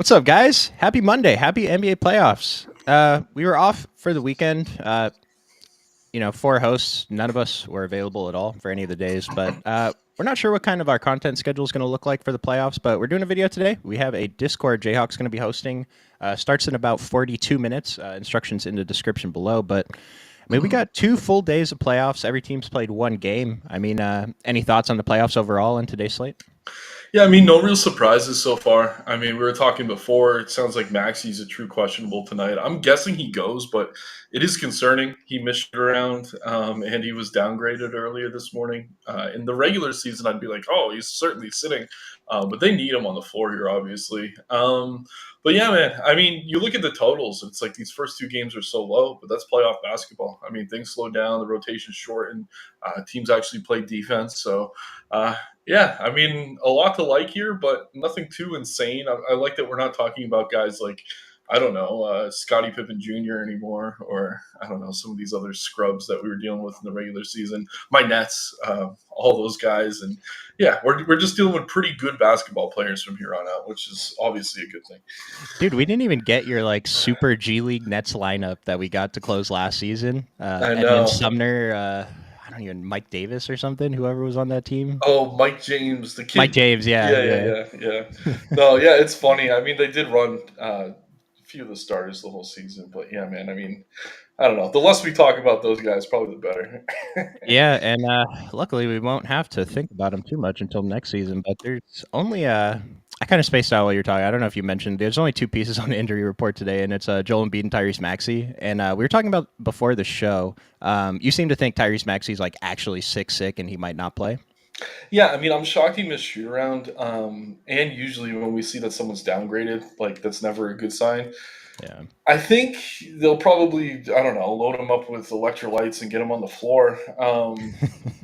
What's up, guys? Happy Monday. Happy NBA playoffs. We were off for the weekend. Four hosts. None of us were available at all for any of the days, but we're not sure what kind of our content schedule is going to look like for the playoffs, but we're doing a video today. We have a Discord Jayhawk's going to be hosting. Starts in about 42 minutes. Instructions in the description below, but we got 2 full days of playoffs. Every team's played one game. Any thoughts on the playoffs overall in today's slate? Yeah, I mean, no real surprises so far. I mean, we were talking before. It sounds like Maxi's a true questionable tonight. I'm guessing he goes, but it is concerning. He missed it around, and he was downgraded earlier this morning. In the regular season, I'd be like, oh, he's certainly sitting, but they need him on the floor here, obviously. But yeah, man. I mean, you look at the totals. It's like these first 2 games are so low, but that's playoff basketball. I mean, things slow down, the rotation's shortened, teams actually play defense, so. Yeah, I mean, a lot to like here, but nothing too insane. I like that we're not talking about guys like, I don't know, Scottie Pippen Jr. anymore, or I don't know, some of these other scrubs that we were dealing with in the regular season. My Nets, all those guys. And yeah, we're just dealing with pretty good basketball players from here on out, which is obviously a good thing. Dude, we didn't even get your super G League Nets lineup that we got to close last season. I Edmund know. Sumner, I don't even Mike Davis or something, whoever was on that team. Oh, Mike James, the Mike kid. James, yeah, Yeah, yeah. yeah, yeah, yeah. No, yeah, it's funny. I mean, they did run a few of the starters the whole season, but yeah, man. I mean, I don't know. The less we talk about those guys, probably the better. Yeah, and luckily we won't have to think about him too much until next season. But there's only I kind of spaced out while you're talking. I don't know if you mentioned there's only 2 pieces on the injury report today, and it's Joel Embiid and Tyrese Maxey. And we were talking about before the show. You seem to think Tyrese Maxey's actually sick, and he might not play. Yeah, I mean, I'm shocked he missed shoot around. And usually when we see that someone's downgraded, like that's never a good sign. Yeah. I think they'll probably, I don't know, load him up with electrolytes and get him on the floor.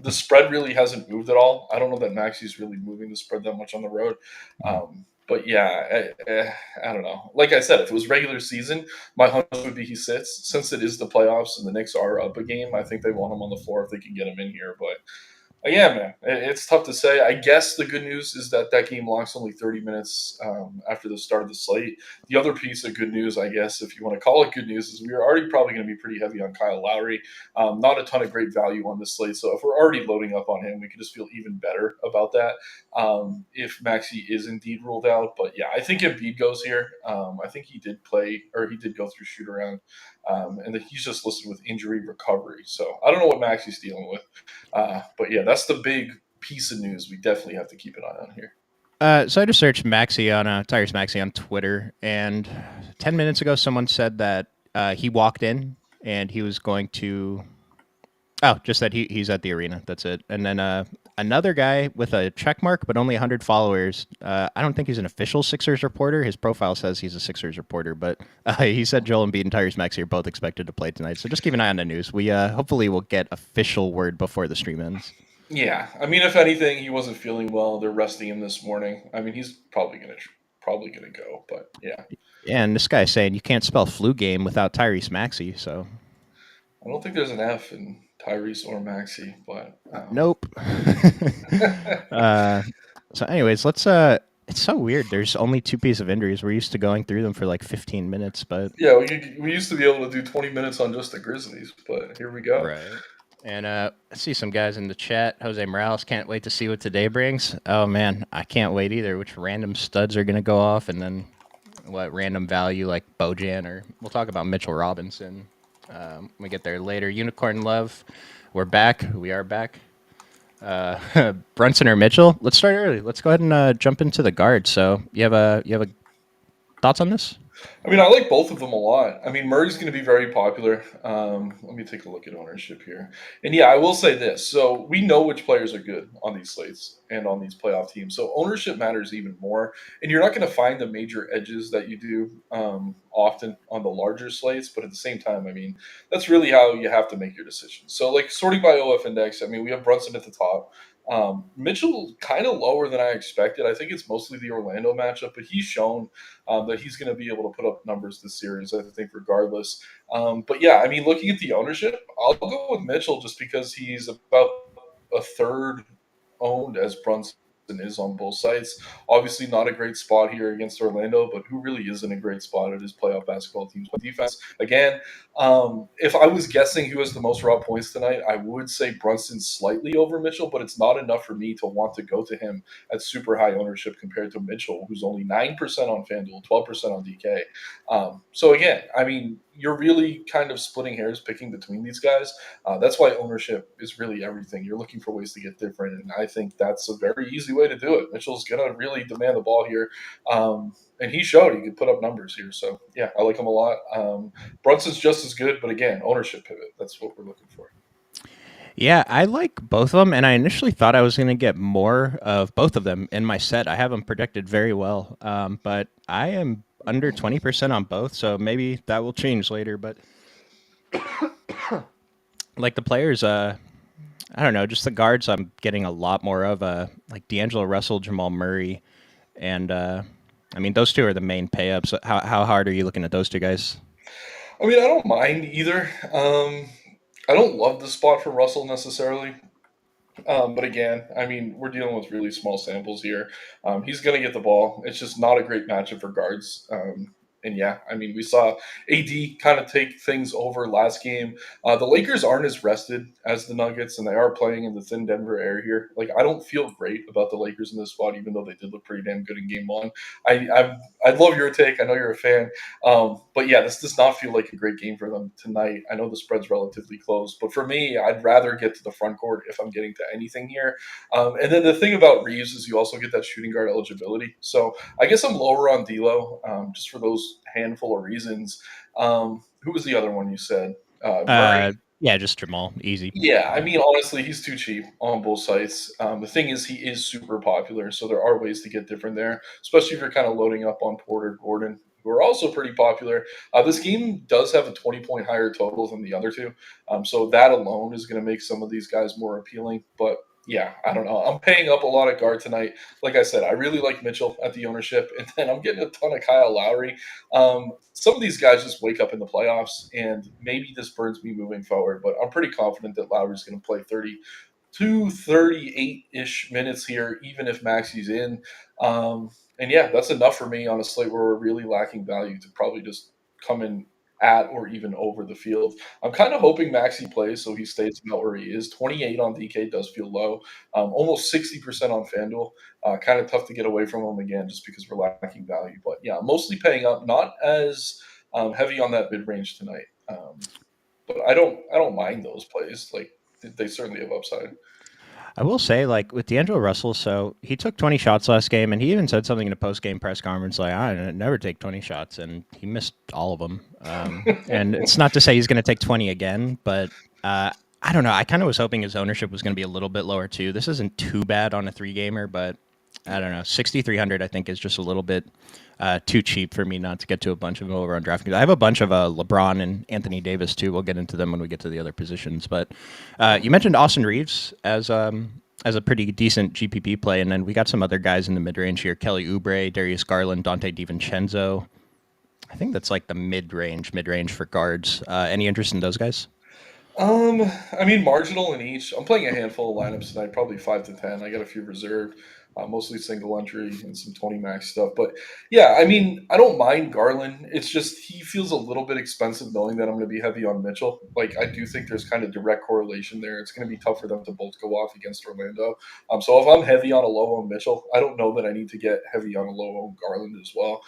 The spread really hasn't moved at all. I don't know that Maxi's really moving the spread that much on the road. But yeah, I don't know. Like I said, if it was regular season, my hunch would be he sits. Since it is the playoffs and the Knicks are up a game, I think they want him on the floor if they can get him in here. But yeah, man, it's tough to say. I guess the good news is that that game locks only 30 minutes after the start of the slate. The other piece of good news, I guess, if you want to call it good news, is we are already probably going to be pretty heavy on Kyle Lowry. Not a ton of great value on this slate. So if we're already loading up on him, we could just feel even better about that if Maxi is indeed ruled out. But yeah, I think Embiid goes here. I think he did play, or he did go through shoot around. And that he's just listed with injury recovery. So I don't know what Maxi's dealing with. But yeah, that's the big piece of news we definitely have to keep an eye on here. So I just searched Maxey on Tyrese Maxey on Twitter, and 10 minutes ago, someone said that he walked in and he was going to. Oh, just that he's at the arena. That's it. And then another guy with a check mark, but only 100 followers. I don't think he's an official Sixers reporter. His profile says he's a Sixers reporter, but he said Joel Embiid and Tyrese Maxey are both expected to play tonight. So just keep an eye on the news. We hopefully will get official word before the stream ends. Yeah, I mean, if anything, he wasn't feeling well. They're resting him this morning. I mean, he's probably gonna go. But yeah, Yeah, and this guy's saying you can't spell flu game without Tyrese Maxey. So I don't think there's an F in Tyrese or Maxi. But nope. uh, so, anyways, let's. It's so weird. There's only 2 pieces of injuries. We're used to going through them for 15 minutes, but yeah, we used to be able to do 20 minutes on just the Grizzlies, but here we go. right. And I see some guys in the chat. Jose Morales can't wait to see what today brings. Oh man, I can't wait either. Which random studs are gonna go off, and then what random value like Bojan, or we'll talk about Mitchell Robinson. When we get there later. Unicorn Love, we're back. We are back. Brunson or Mitchell? Let's start early. Let's go ahead and jump into the guard. So you have a thoughts on this? I mean, I like both of them a lot. I mean, Murray's going to be very popular. Let me take a look at ownership here. And yeah, I will say this. So we know which players are good on these slates and on these playoff teams. So ownership matters even more. And you're not going to find the major edges that you do often on the larger slates. But at the same time, I mean, that's really how you have to make your decisions. So, like sorting by OF index, I mean, we have Brunson at the top. Mitchell kind of lower than I expected. I think it's mostly the Orlando matchup, but he's shown that he's going to be able to put up numbers this series, I think, regardless. But yeah, I mean, looking at the ownership, I'll go with Mitchell just because he's about a third owned as Brunson. is on both sides. Obviously, not a great spot here against Orlando, but who really isn't a great spot at his playoff basketball team's defense? Again, if I was guessing who has the most raw points tonight, I would say Brunson slightly over Mitchell, but it's not enough for me to want to go to him at super high ownership compared to Mitchell, who's only 9% on FanDuel, 12% on DK. So again, I mean, you're really kind of splitting hairs picking between these guys. That's why ownership is really everything. You're looking for ways to get different, and I think that's a very easy way to do it. Mitchell's going to really demand the ball here, and he showed he could put up numbers here. So yeah, I like him a lot. Brunson's just as good, but again, ownership pivot. That's what we're looking for. Yeah, I like both of them, and I initially thought I was going to get more of both of them in my set. I have them projected very well, but I am under 20% on both, so maybe that will change later. But like the players, I don't know, just the guards I'm getting a lot more of, like D'Angelo Russell, Jamal Murray, and I mean, those two are the main pay ups. How hard are you looking at those two guys? I mean, I don't mind either. I don't love the spot for Russell necessarily. But again, I mean, we're dealing with really small samples here. He's going to get the ball. It's just not a great matchup for guards. And yeah, I mean, we saw AD kind of take things over last game. The Lakers aren't as rested as the Nuggets, and they are playing in the thin Denver air here. Like, I don't feel great about the Lakers in this spot, even though they did look pretty damn good in Game One. I love your take. I know you're a fan. But yeah, this does not feel like a great game for them tonight. I know the spread's relatively close, but for me, I'd rather get to the front court if I'm getting to anything here. And then the thing about Reeves is you also get that shooting guard eligibility. So I guess I'm lower on D'Lo, just for those handful of reasons. Who was the other one you said? Murray. Yeah, just Jamal, easy. Yeah, I mean, honestly, he's too cheap on both sites. The thing is, he is super popular, so there are ways to get different there, especially if you're kind of loading up on Porter, Gordon, who are also pretty popular. This game does have a 20-point higher total than the other two, so that alone is going to make some of these guys more appealing. But yeah, I don't know. I'm paying up a lot of guard tonight. Like I said, I really like Mitchell at the ownership, and then I'm getting a ton of Kyle Lowry. Some of these guys just wake up in the playoffs, and maybe this burns me moving forward. But I'm pretty confident that Lowry's going to play 32, 38-ish minutes here, even if Maxi's in. And yeah, that's enough for me on a slate where we're really lacking value to probably just come in at or even over the field. I'm kind of hoping Maxi plays so he stays about where he is. 28 on DK does feel low. Almost 60% on FanDuel. Kind of tough to get away from him again just because we're lacking value. But yeah, mostly paying up, not as heavy on that mid range tonight. But I don't mind those plays. Like they certainly have upside. I will say, like with D'Angelo Russell, so he took 20 shots last game, and he even said something in a post game press conference like, "I never take 20 shots," and he missed all of them. And it's not to say he's going to take 20 again, but I don't know. I kind of was hoping his ownership was going to be a little bit lower too. This isn't too bad on a 3-gamer, but I don't know. 6,300 I think is just a little bit too cheap for me not to get to a bunch of them over on DraftKings. I have a bunch of LeBron and Anthony Davis too. We'll get into them when we get to the other positions. But you mentioned Austin Reeves as a pretty decent GPP play, and then we got some other guys in the mid range here: Kelly Oubre, Darius Garland, Dante DiVincenzo. I think that's like the mid range for guards. Any interest in those guys? I mean, marginal in each. I'm playing a handful of lineups tonight, probably 5 to 10. I got a few reserved, mostly single entry and some 20 max stuff. But yeah, I mean, I don't mind Garland. It's just he feels a little bit expensive knowing that I'm going to be heavy on Mitchell. Like, I do think there's kind of direct correlation there. It's going to be tough for them to both go off against Orlando. So if I'm heavy on a low on Mitchell, I don't know that I need to get heavy on a low on Garland as well.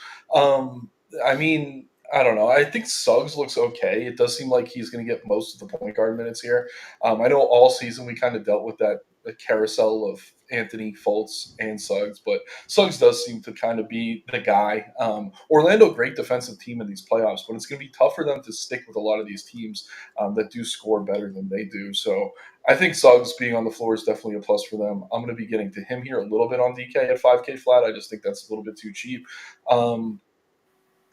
I mean, I don't know. I think Suggs looks okay. It does seem like he's going to get most of the point guard minutes here. I know all season we kind of dealt with that the carousel of Anthony, Fultz, and Suggs, but Suggs does seem to kind of be the guy. Orlando, great defensive team in these playoffs, but it's going to be tough for them to stick with a lot of these teams that do score better than they do. So I think Suggs being on the floor is definitely a plus for them. I'm going to be getting to him here a little bit on DK at 5K flat. I just think that's a little bit too cheap.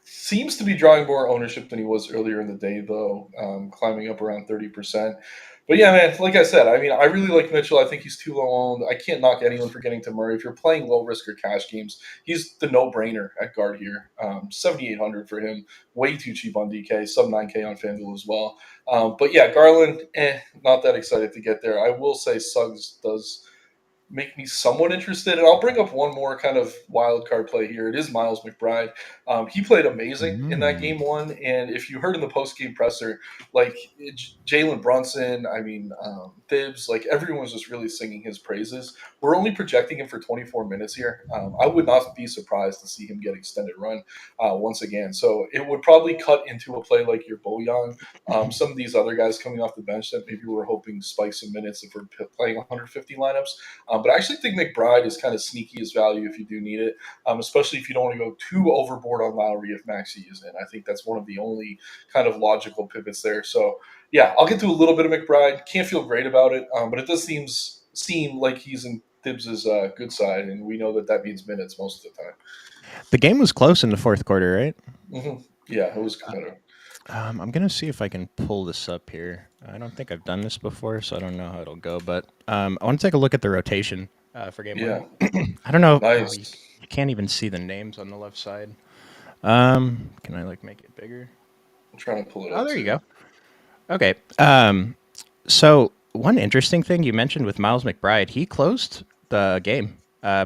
Seems to be drawing more ownership than he was earlier in the day, though, climbing up around 30%. But yeah, man, like I said, I mean, I really like Mitchell. I think he's too low owned. I can't knock anyone for getting to Murray. If you're playing low risk or cash games, he's the no brainer at guard here. 7,800 for him, way too cheap on DK, sub 9K on FanDuel as well. But yeah, Garland, not that excited to get there. I will say Suggs does make me somewhat interested. And I'll bring up one more kind of wild card play here. It is Miles McBride. He played amazing in that Mm. game one. And if you heard in the post game presser, like Jalen Brunson, Thibs, like everyone was just really singing his praises. We're only projecting him for 24 minutes here. I would not be surprised to see him get extended run once again. So it would probably cut into a play like your Bojan, some of these other guys coming off the bench that maybe we're hoping to spike some minutes if we're playing 150 lineups. But I actually think McBride is kind of sneaky as value if you do need it, especially if you don't want to go too overboard on Lowry if Maxey is in. I think that's one of the only kind of logical pivots there. So yeah, I'll get to a little bit of McBride. Can't feel great about it, but it does seem like he's in Thibs's good side, and we know that means minutes most of the time. The game was close in the fourth quarter, right? Yeah, it was competitive. I'm gonna see if I can pull this up here. I don't think I've done this before, so I don't know how it'll go. But I want to take a look at the rotation for game Yeah, one. I don't know. Oh, nice. you can't even see the names on the left side. Can I like make it bigger? I'm trying to pull it Oh, up there you too. go. Okay. So one interesting thing you mentioned with Miles McBride, he closed the game. Hmm.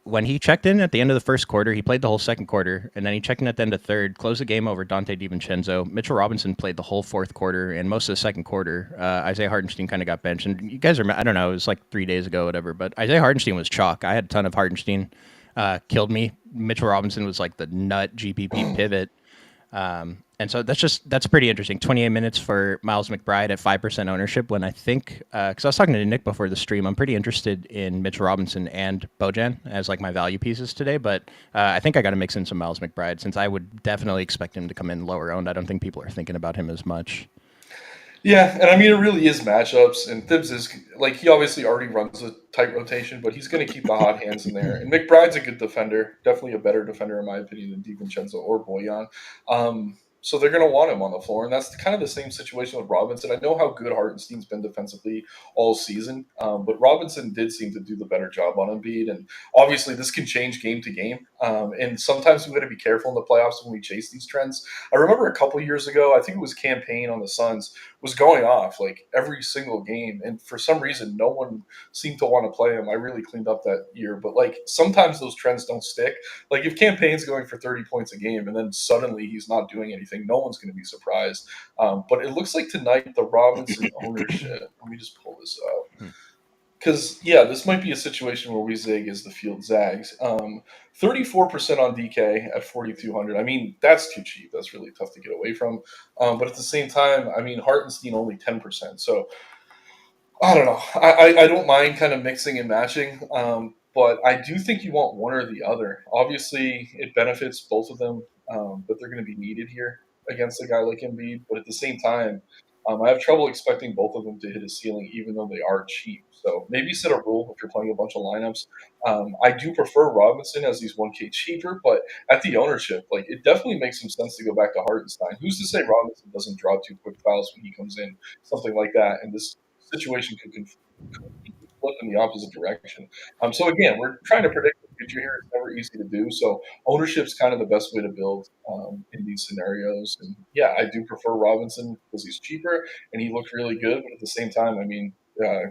When he checked in at the end of the first quarter, he played the whole second quarter, and then he checked in at the end of third, closed the game over Dante DiVincenzo. Mitchell Robinson played the whole fourth quarter and most of the second quarter. Isaiah Hartenstein kind of got benched, and you guys are, I don't know, it was like 3 days ago, whatever, but Isaiah Hartenstein was chalk. I had a ton of Hartenstein, killed me. Mitchell Robinson was like the nut GPP pivot. And so that's pretty interesting. 28 minutes for Miles McBride at 5% ownership. When I think, because I was talking to Nick before the stream, I'm pretty interested in Mitchell Robinson and Bojan as like my value pieces today. But I think I got to mix in some Miles McBride since I would definitely expect him to come in lower owned. I don't think people are thinking about him as much. Yeah, and I mean it really is matchups, and Thibs is like he obviously already runs a tight rotation, but he's going to keep the hot hands in there. And McBride's a good defender, definitely a better defender in my opinion than DiVincenzo or Boyan. So they're going to want him on the floor, and that's kind of the same situation with Robinson. I know how good Hartenstein's been defensively all season, but Robinson did seem to do the better job on Embiid, and obviously this can change game to game. And sometimes we got to be careful in the playoffs when we chase these trends. I remember a couple years ago, I think it was campaign on the Suns was going off like every single game, and for some reason, no one seemed to want to play him. I really cleaned up that year, but like sometimes those trends don't stick. Like if campaign's going for 30 points a game, and then suddenly he's not doing anything, no one's going to be surprised. But it looks like tonight the Robinson ownership. Let me just pull this up because yeah, this might be a situation where we zig as the field zags. 34% on DK at 4,200. I mean, that's too cheap. That's really tough to get away from. But at the same time, I mean, Hartenstein only 10%. So I don't know. I don't mind kind of mixing and matching, but I do think you want one or the other. Obviously, it benefits both of them, but they're going to be needed here against a guy like Embiid. But at the same time, I have trouble expecting both of them to hit a ceiling, even though they are cheap. So maybe set a rule if you're playing a bunch of lineups. I do prefer Robinson as he's 1K cheaper, but at the ownership, like it definitely makes some sense to go back to Hartenstein. Who's to say Robinson doesn't draw two quick fouls when he comes in, something like that, and this situation could completely flip in the opposite direction. So again, we're trying to predict the future here. It's never easy to do. So ownership's kind of the best way to build in these scenarios. And yeah, I do prefer Robinson because he's cheaper and he looked really good. But at the same time, I mean,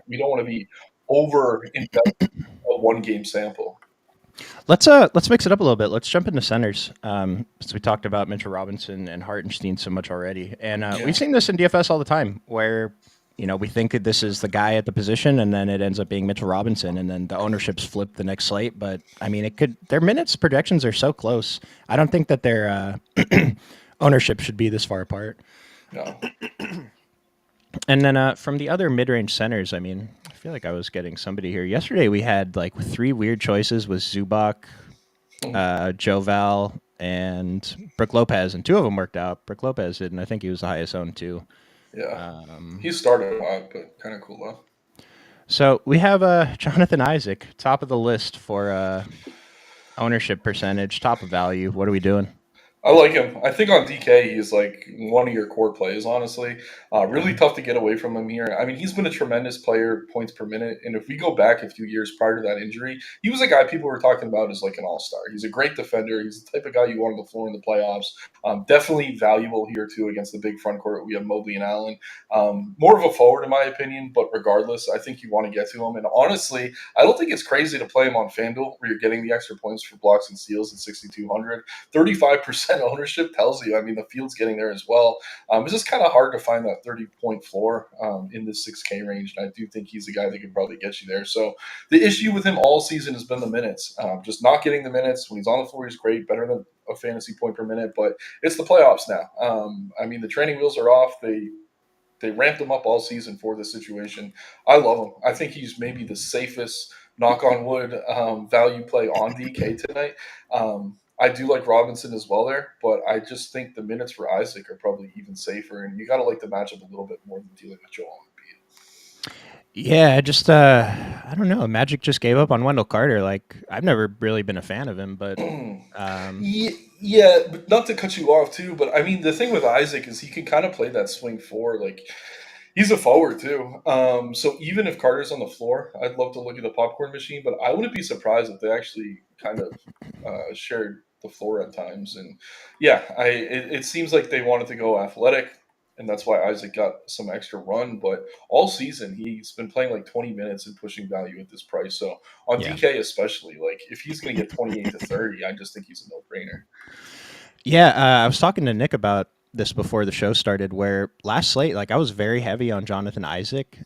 we don't want to be over invested a one game sample. Let's mix it up a little bit. Let's jump into centers. Since we talked about Mitchell Robinson and Hartenstein so much already, and Yeah. we've seen this in DFS all the time, where we think that this is the guy at the position, and then it ends up being Mitchell Robinson, and then the ownership's flipped the next slate. But I mean, it could. Their minutes projections are so close. I don't think that their ownership should be this far apart. No. And then from the other mid-range centers, I mean, I feel like I was getting somebody here yesterday. We had like three weird choices with Zubac, Joval, and Brook Lopez, and two of them worked out. Brook Lopez did, and I think he was the highest owned too. Yeah. He started hot, but kind of cool though. So we have Jonathan Isaac, top of the list for ownership percentage, top of value. What are we doing? I like him. I think on DK, he's like one of your core plays, honestly. Really Yeah. tough to get away from him here. I mean, he's been a tremendous player, points per minute. And if we go back a few years prior to that injury, he was a guy people were talking about as like an all star. He's a great defender. He's the type of guy you want on the floor in the playoffs. Definitely valuable here, too, against the big front court. We have Mobley and Allen. More of a forward, in my opinion. But regardless, I think you want to get to him. And honestly, I don't think it's crazy to play him on FanDuel where you're getting the extra points for blocks and steals at 6,200. 35% ownership tells you, I mean, the field's getting there as well. It's just kind of hard to find that 30-point floor in this 6K range. And I do think he's a guy that could probably get you there. So the issue with him all season has been the minutes. Just not getting the minutes. When he's on the floor, he's great, better than a fantasy point per minute. But it's the playoffs now. I mean, the training wheels are off. They ramped him up all season for this situation. I love him. I think he's maybe the safest, knock on wood, value play on DK tonight. I do like Robinson as well there, but I just think the minutes for Isaac are probably even safer, and you got to like the matchup a little bit more than dealing with Joel Embiid. Yeah, I just I don't know. Magic just gave up on Wendell Carter. Like I've never really been a fan of him, but Yeah, but not to cut you off too, but I mean the thing with Isaac is he can kind of play that swing four. Like he's a forward too. So even if Carter's on the floor, I'd love to look at the popcorn machine, but I wouldn't be surprised if they actually kind of shared the floor at times. And yeah, it seems like they wanted to go athletic, and that's why Isaac got some extra run. But all season he's been playing like 20 minutes and pushing value at this price. So on yeah. DK especially, like if he's going to get 28 to 30, I just think he's a no brainer. Yeah, I was talking to Nick about this before the show started. Where last slate, like I was very heavy on Jonathan Isaac,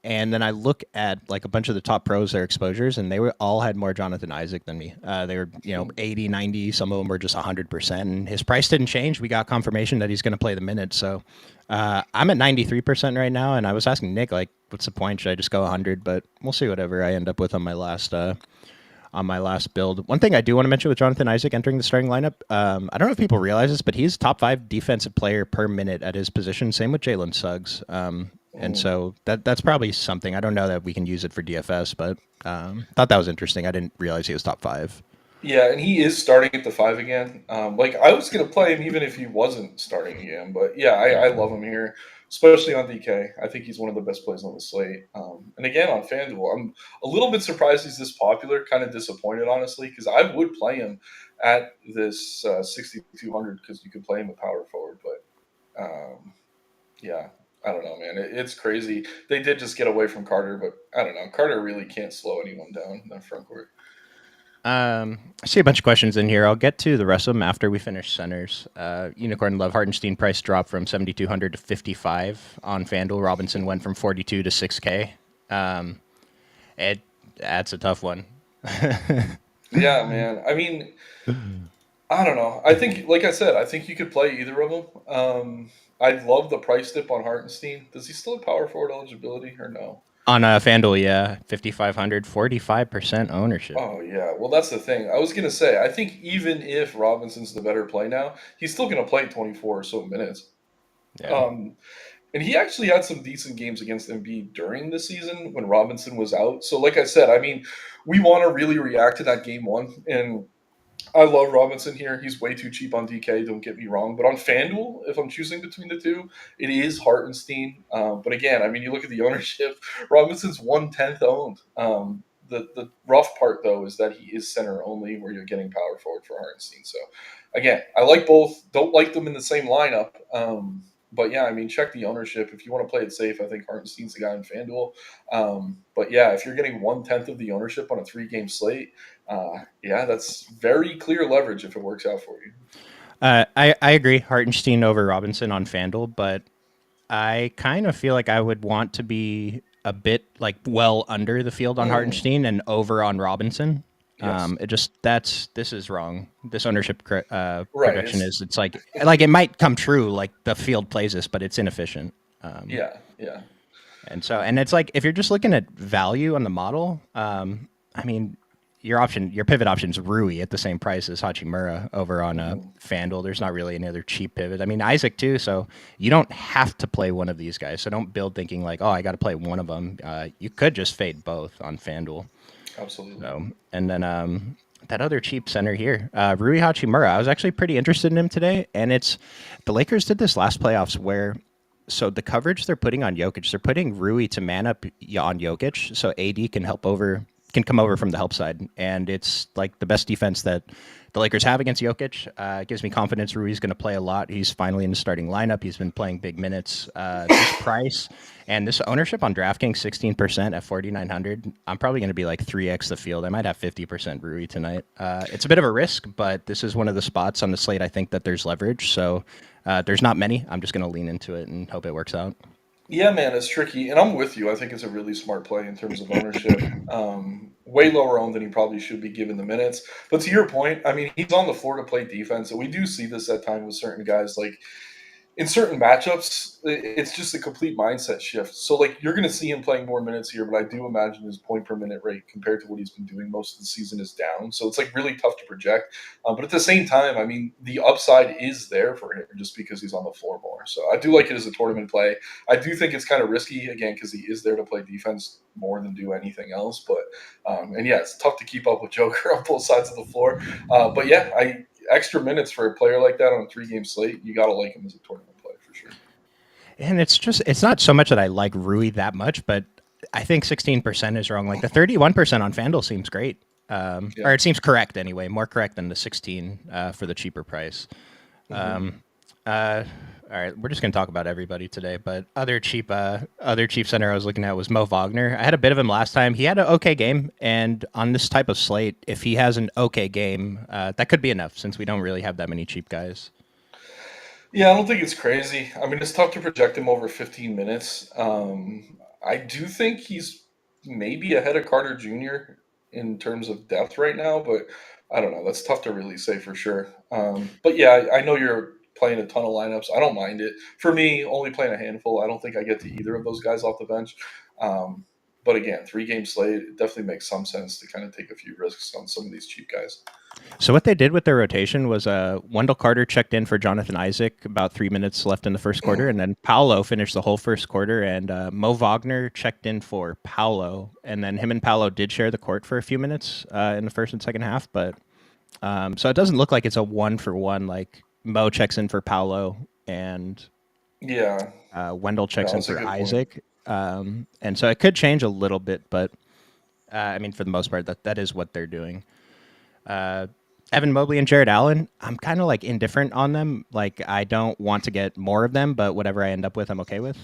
and then I look at like a bunch of the top pros, their exposures, and they were all had more Jonathan Isaac than me. They were 80, 90. Some of them were just 100%. And his price didn't change. We got confirmation that he's going to play the minutes. So I'm at 93% right now, and I was asking Nick like, what's the point? Should I just go 100? But we'll see whatever I end up with on my last build. One thing I do want to mention with Jonathan Isaac entering the starting lineup, I don't know if people realize this, but he's top 5 defensive player per minute at his position. Same with Jalen Suggs. And so that's probably something. I don't know that we can use it for DFS, but thought that was interesting. I didn't realize he was top 5. Yeah, and he is starting at the 5 again. Like I was gonna play him even if he wasn't starting again, but yeah, I love him here, especially on DK. I think he's one of the best plays on the slate. And again on FanDuel, I'm a little bit surprised he's this popular. Kind of disappointed, honestly, because I would play him at this 6,200 because you could play him at power forward. But yeah, I don't know, man. It's crazy. They did just get away from Carter, but I don't know. Carter really can't slow anyone down in that front court. I see a bunch of questions in here. I'll get to the rest of them after we finish centers. Unicorn Love Hartenstein price dropped from 7,200 to 55 on FanDuel. Robinson went from 42 to 6K. That's a tough one. Yeah, man. I mean, I don't know. I think, like I said, I think you could play either of them. I love the price dip on Hartenstein. Does he still have power forward eligibility or no? On FanDuel, yeah, 5,500, 45% ownership. Oh yeah. Well, that's the thing. I was gonna say. I think even if Robinson's the better play now, he's still gonna play 24 or so minutes. Yeah. Um, and he actually had some decent games against Embiid during the season when Robinson was out. So, like I said, I mean, we want to really react to that game one, and I love Robinson here. He's way too cheap on DK, don't get me wrong. But on FanDuel, if I'm choosing between the two, it is Hartenstein. But again, I mean, you look at the ownership, Robinson's 1/10 owned. The rough part, though, is that he is center only, where you're getting power forward for Hartenstein. So, again, I like both. Don't like them in the same lineup. But yeah, I mean, check the ownership. If you want to play it safe, I think Hartenstein's the guy in FanDuel. But yeah, if you're getting 1/10 of the ownership on a 3-game slate, yeah, that's very clear leverage if it works out for you. I agree. Hartenstein over Robinson on FanDuel, but I kind of feel like I would want to be a bit like well under the field on Hartenstein and over on Robinson. Yes. This is wrong. This ownership Right. projection it's like it might come true like the field plays this, but it's inefficient. Yeah, yeah. And it's like if you're just looking at value on the model, I mean your pivot option is Rui at the same price as Hachimura over on FanDuel. There's not really any other cheap pivot. I mean Isaac too, so you don't have to play one of these guys. So don't build thinking like, oh, I got to play one of them. You could just fade both on FanDuel. Absolutely. So, and then that other cheap center here, Rui Hachimura. I was actually pretty interested in him today, and it's the Lakers did this last playoffs where so the coverage they're putting on Jokic, they're putting Rui to man up on Jokic, so AD can come over from the help side, and it's like the best defense that the Lakers have against Jokic. It gives me confidence Rui's going to play a lot. He's finally in the starting lineup. He's been playing big minutes. This price and this ownership on DraftKings, 16% at 4,900. I'm probably going to be like 3x the field. I might have 50% Rui tonight. It's a bit of a risk, but this is one of the spots on the slate I think that there's leverage. So there's not many. I'm just going to lean into it and hope it works out. Yeah, man, it's tricky, and I'm with you. I think it's a really smart play in terms of ownership. Way lower owned than he probably should be given the minutes. But to your point, I mean, he's on the floor to play defense, and we do see this at times with certain guys. Like in certain matchups, it's just a complete mindset shift. So, like, you're going to see him playing more minutes here, but I do imagine his point per minute rate compared to what he's been doing most of the season is down. So, it's like really tough to project. But at the same time, I mean, the upside is there for him just because he's on the floor more. So, I do like it as a tournament play. I do think it's kind of risky, again, because he is there to play defense more than do anything else. But, and yeah, it's tough to keep up with Joker on both sides of the floor. But yeah, extra minutes for a player like that on a 3-game slate, you got to like him as a tournament play for sure. And it's not so much that I like Rui that much, but I think 16% is wrong. Like the 31% on FanDuel seems great. Yeah. Or it seems correct anyway, more correct than the 16 for the cheaper price. All right, we're just gonna talk about everybody today. But other cheap center I was looking at was Mo Wagner. I had a bit of him last time. He had an okay game, and on this type of slate, if he has an okay game, that could be enough since we don't really have that many cheap guys. Yeah, I don't think it's crazy. I mean, it's tough to project him over 15 minutes. I do think he's maybe ahead of Carter Jr. in terms of depth right now, but I don't know. That's tough to really say for sure. But yeah, I know you're playing a ton of lineups. I don't mind it. For me, only playing a handful, I don't think I get to either of those guys off the bench. Um, but again, 3-game slate, it definitely makes some sense to kind of take a few risks on some of these cheap guys. So what they did with their rotation was Wendell Carter checked in for Jonathan Isaac about 3 minutes left in the first quarter, and then Paolo finished the whole first quarter, and Mo Wagner checked in for Paolo, and then him and Paolo did share the court for a few minutes in the first and second half, but so it doesn't look like it's a 1-for-1 like Mo checks in for Paolo and Yeah, Wendell no, checks in that's a for good point. Isaac, and so it could change a little bit, but I mean for the most part that is what they're doing. Uh, Evan Mobley and Jared Allen, I'm kind of like indifferent on them. Like I don't want to get more of them, but whatever I end up with, I'm okay with.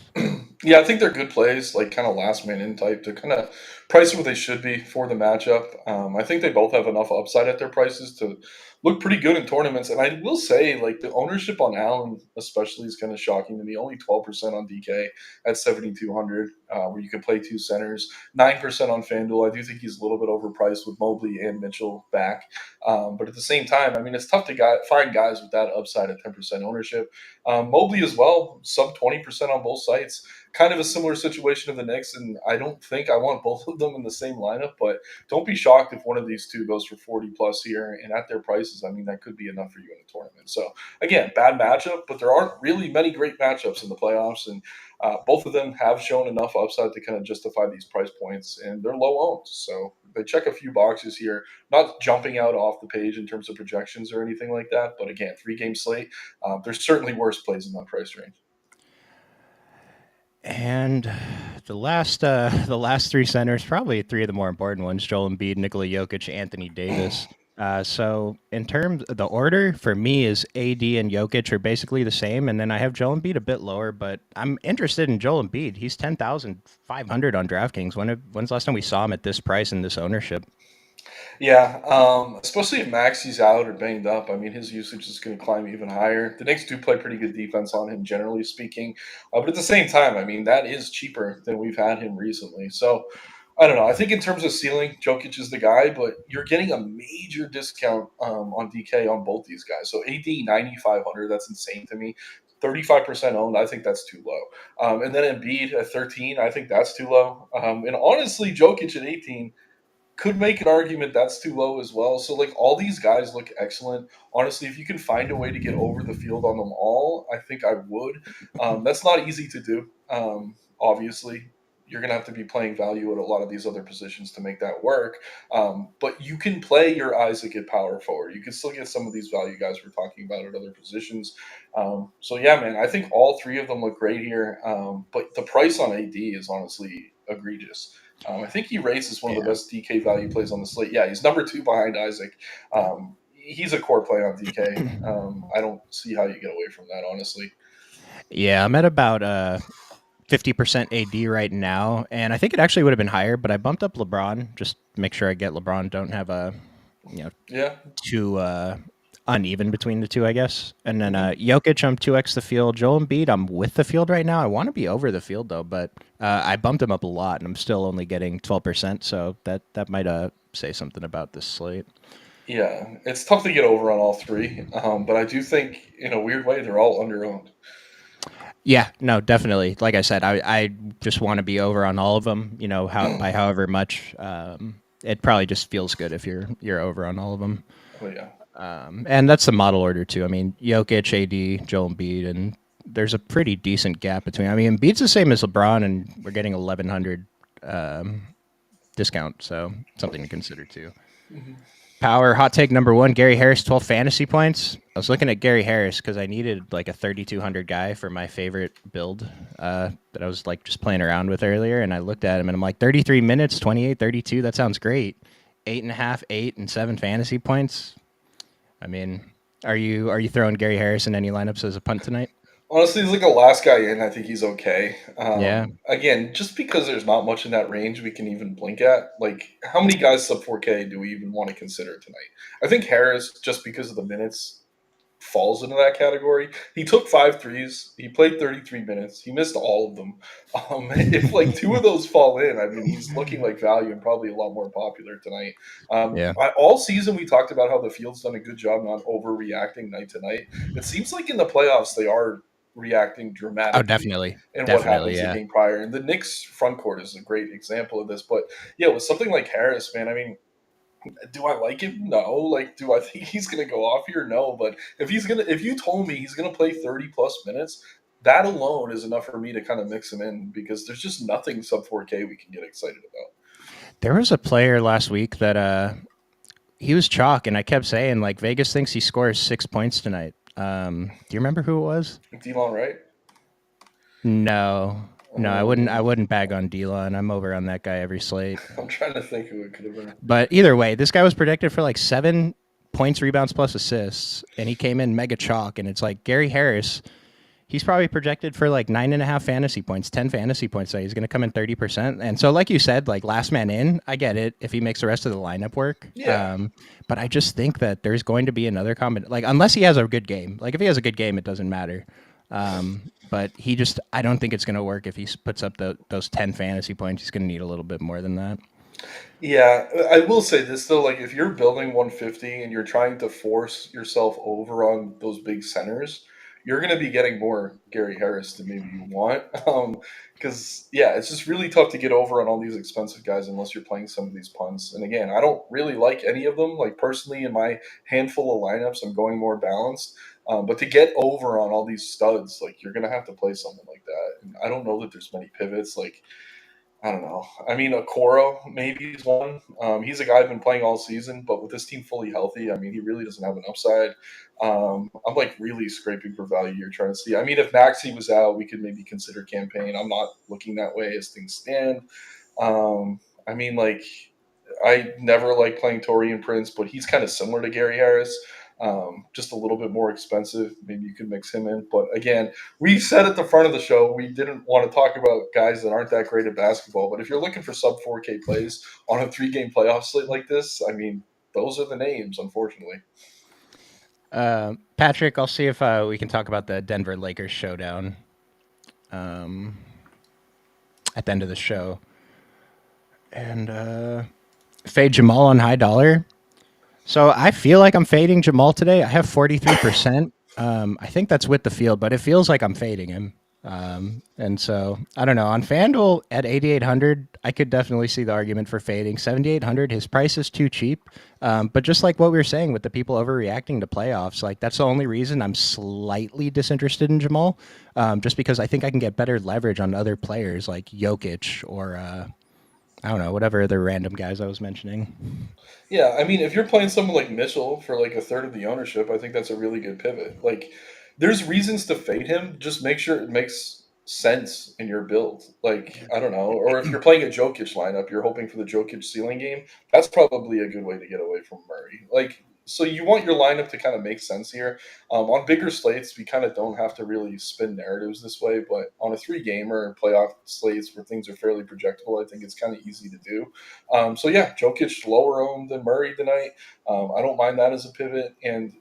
Yeah, I think they're good plays, like kind of last man in type to kind of price what they should be for the matchup. I think they both have enough upside at their prices to look pretty good in tournaments. And I will say, like the ownership on Allen, especially, is kind of shocking to me. Only 12% on DK at 7,200, where you can play two centers. 9% on FanDuel. I do think he's a little bit overpriced with Mobley and Mitchell back. But at the same time, I mean, it's tough to find guys with that upside at 10% ownership. Mobley as well, sub 20% on both sites. Kind of a similar situation of the Knicks, and I don't think I want both of them in the same lineup, but don't be shocked if one of these two goes for 40 plus here, and at their prices, I mean, that could be enough for you in a tournament. So, again, bad matchup, but there aren't really many great matchups in the playoffs, and both of them have shown enough upside to kind of justify these price points, and they're low owned. So, they check a few boxes here, not jumping out off the page in terms of projections or anything like that, but again, 3-game slate, there's certainly worse plays in that price range. And the last three centers, probably three of the more important ones: Joel Embiid, Nikola Jokic, Anthony Davis. So in terms of the order for me is AD and Jokic are basically the same, and then I have Joel Embiid a bit lower, but I'm interested in Joel Embiid. He's 10,500 on DraftKings. When's the last time we saw him at this price and this ownership? Yeah, especially if Maxi's out or banged up. I mean, his usage is going to climb even higher. The Knicks do play pretty good defense on him, generally speaking. But at the same time, I mean, that is cheaper than we've had him recently. So I don't know. I think in terms of ceiling, Jokic is the guy, but you're getting a major discount on DK on both these guys. So AD 9,500, that's insane to me. 35% owned, I think that's too low. And then Embiid at 13, I think that's too low. And honestly, Jokic at 18 could make an argument that's too low as well. So like all these guys look excellent. Honestly, if you can find a way to get over the field on them all, I think I would. That's not easy to do. Obviously, you're going to have to be playing value at a lot of these other positions to make that work. But you can play your Isaac at power forward. You can still get some of these value guys we're talking about at other positions. So yeah, man, I think all three of them look great here. But the price on AD is honestly egregious. I think he rates as one of the Yeah. best DK value plays on the slate. Yeah, he's number 2 behind Isaac. He's a core play on DK. I don't see how you get away from that, honestly. Yeah, I'm at about 50% AD right now, and I think it actually would have been higher, but I bumped up LeBron just to make sure I get LeBron. Don't have a Yeah. too uneven between the two, I guess. And then Mm-hmm. Jokic, I'm 2x the field. Joel Embiid, I'm with the field right now. I want to be over the field though, but I bumped him up a lot, and I'm still only getting 12%. So that might say something about this slate. Yeah, it's tough to get over on all three, but I do think, in a weird way, they're all under-owned. Yeah, no, definitely. Like I said, I just want to be over on all of them. By however much. It probably just feels good if you're over on all of them. Oh yeah. And that's the model order too. I mean, Jokic, AD, Joel Embiid, and there's a pretty decent gap between. I mean, Embiid's the same as LeBron, and we're getting 1,100 discount, so something to consider too. Mm-hmm. Power hot take number 1: Gary Harris, 12 fantasy points. I was looking at Gary Harris because I needed like a 3,200 guy for my favorite build that I was like just playing around with earlier, and I looked at him and I'm like, 33 minutes, 28, 32. That sounds great. 8.5, 8, and 7 fantasy points. I mean, are you throwing Gary Harris in any lineups as a punt tonight? Honestly, he's like a last guy in. I think he's okay. Yeah. Again, just because there's not much in that range we can even blink at. Like, how many guys sub 4K do we even want to consider tonight? I think Harris, just because of the minutes, falls into that category. He took 5 threes. He played 33 minutes. He missed all of them. If like 2 of those fall in, I mean, he's looking like value and probably a lot more popular tonight. Yeah. All season we talked about how the field's done a good job not overreacting night to night. It seems like in the playoffs they are reacting Oh, dramatically definitely. in what Definitely, happens the yeah. game prior. And the Knicks front court is a great example of this. But yeah, with something like Harris, man, I mean, do I like him? No. Like, do I think he's gonna go off here? No. But if you told me he's gonna play 30 plus minutes, that alone is enough for me to kind of mix him in because there's just nothing sub 4K we can get excited about. There was a player last week that he was chalk, and I kept saying like Vegas thinks he scores 6 points tonight. Do you remember who it was? Delon Wright? No, I wouldn't bag on Delon. I'm over on that guy every slate. I'm trying to think who it could have been. But either way, this guy was predicted for like 7 points, rebounds, plus assists, and he came in mega chalk. And it's like Gary Harris. He's probably projected for like 9.5 fantasy points, 10 fantasy points. So he's going to come in 30%. And so, like you said, like last man in, I get it if he makes the rest of the lineup work. Yeah. But I just think that there's going to be another comment. Like, unless he has a good game. Like, if he has a good game, it doesn't matter. But I don't think it's going to work if he puts up those 10 fantasy points. He's going to need a little bit more than that. Yeah, I will say this though, like if you're building 150 and you're trying to force yourself over on those big centers, you're going to be getting more Gary Harris than maybe you want. Because yeah, it's just really tough to get over on all these expensive guys unless you're playing some of these punts. And again, I don't really like any of them. Like personally, in my handful of lineups, I'm going more balanced. But to get over on all these studs, like you're going to have to play someone like that. And I don't know that there's many pivots. Like I don't know. I mean, Okoro maybe is one. He's a guy I've been playing all season, but with this team fully healthy, I mean, he really doesn't have an upside. I'm like really scraping for value here, trying to see. I mean, if Maxey was out, we could maybe consider campaign. I'm not looking that way as things stand. I mean, like I never like playing Torian Prince, but he's kind of similar to Gary Harris. Just a little bit more expensive. Maybe you could mix him in. But again, we said at the front of the show we didn't want to talk about guys that aren't that great at basketball. But if you're looking for sub 4K plays on a 3-game playoff slate like this, I mean, those are the names, unfortunately. Patrick, I'll see if we can talk about the Denver Lakers showdown at the end of the show. And fade Jamal on high dollar. So I feel like I'm fading Jamal today. I have 43%. I think that's with the field, but it feels like I'm fading him. And so I don't know. On FanDuel at 8,800, I could definitely see the argument for fading. 7,800, his price is too cheap. But just like what we were saying with the people overreacting to playoffs, like that's the only reason I'm slightly disinterested in Jamal. Just because I think I can get better leverage on other players like Jokic or I don't know, whatever other random guys I was mentioning. Yeah, I mean, if you're playing someone like Mitchell for like a third of the ownership, I think that's a really good pivot. Like, there's reasons to fade him. Just make sure it makes sense in your build. Like, I don't know. Or if you're playing a Jokic lineup, you're hoping for the Jokic ceiling game. That's probably a good way to get away from Murray. Like, so you want your lineup to kind of make sense here. On bigger slates, we kind of don't have to really spin narratives this way. But on a three gamer playoff slates where things are fairly projectable, I think it's kind of easy to do. So yeah, Jokic lower owned than Murray tonight. I don't mind that as a pivot. And